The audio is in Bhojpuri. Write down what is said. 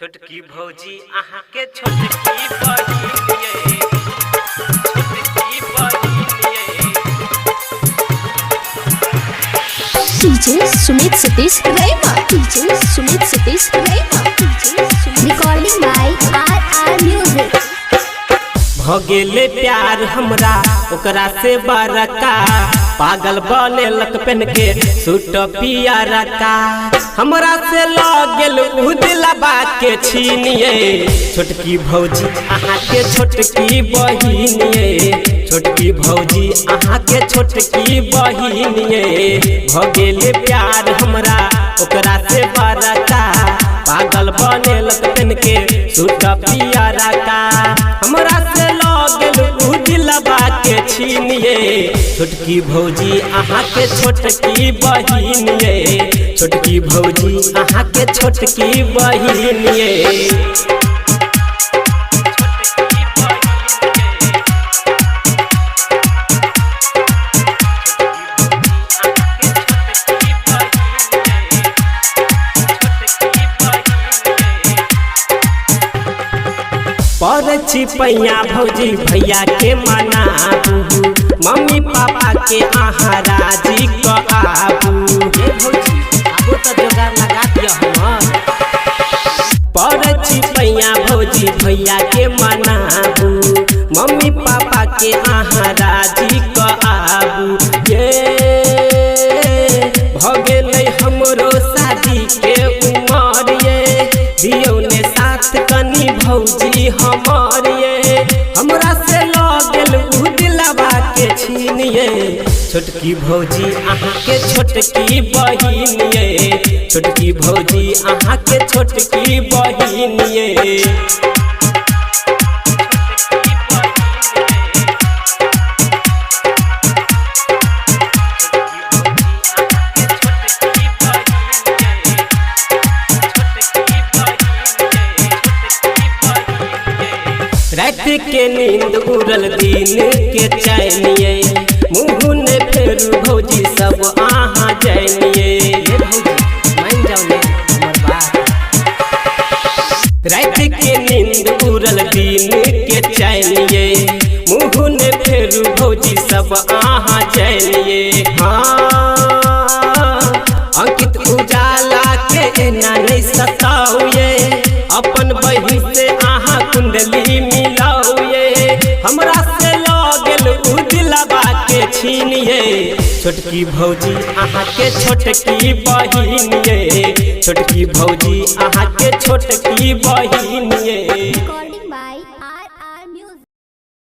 छोटकी भौजी आहा के छोटकी बहिनिए छोटकी बहिनिए DJ Sumit Satish Raima DJ Sumit Satish Raima recording by R music भगेले प्यार हमरा ओकरा से बरका पागल बनेलक पेन के सूट पियरा का हमरा से लगेल उ दिलबा के छीनिए छोटकी भौजी आहा के छोटकी बहिनिए छोटकी भौजी आहा के छोटकी बहिनिए भगेले प्यार हमरा ओकरा से बरका पागल बनेलक पेन के सूट पियरा का हमरा से लगेल उ दिलबा के छीनिए छोटकी भौजी आहा के छोटकी बहिनिए छोटकी भौजी आहा के छोटकी बहिनिए परछी पैया भौजी भैया के मनाबू मम्मी पापा के आहा राजी कहबू हे भौजी आबो त जोगार लगा दिया हमर परछी पैया भौजी भैया के मनाबू मम्मी पापा के आहा राजी कहबू ये भगेलै हमरो शादी के उमर ये दियौ ने साथ कनी भौजी हमर ये हमरा से लगेल उ दिलबा के छीनिए छोटकी भौजी आहा के छोटकी बहिनिए छोटकी भौजी आहा के छोटकी बहिनिए रात के नींद उड़ल दिन के चैनिए मुँह ने फेर भौजी सब आहा जानिए भौजी मान जाओ ने हमर बात रात के नींद उड़ल दिन के चैनिए मुँह ने फेर भौजी सब आहा जानिए हाँ अंकित उजाला के एना नहीं सताओ अपन बहिन से आहा कुंडली मिलाओ हमरा से लगेल उ दिलबा के छीनिए छोटकी भौजी आहा के छोटकी बहिनिए छोटकी भौजी आहा के छोटकी बहिनिए।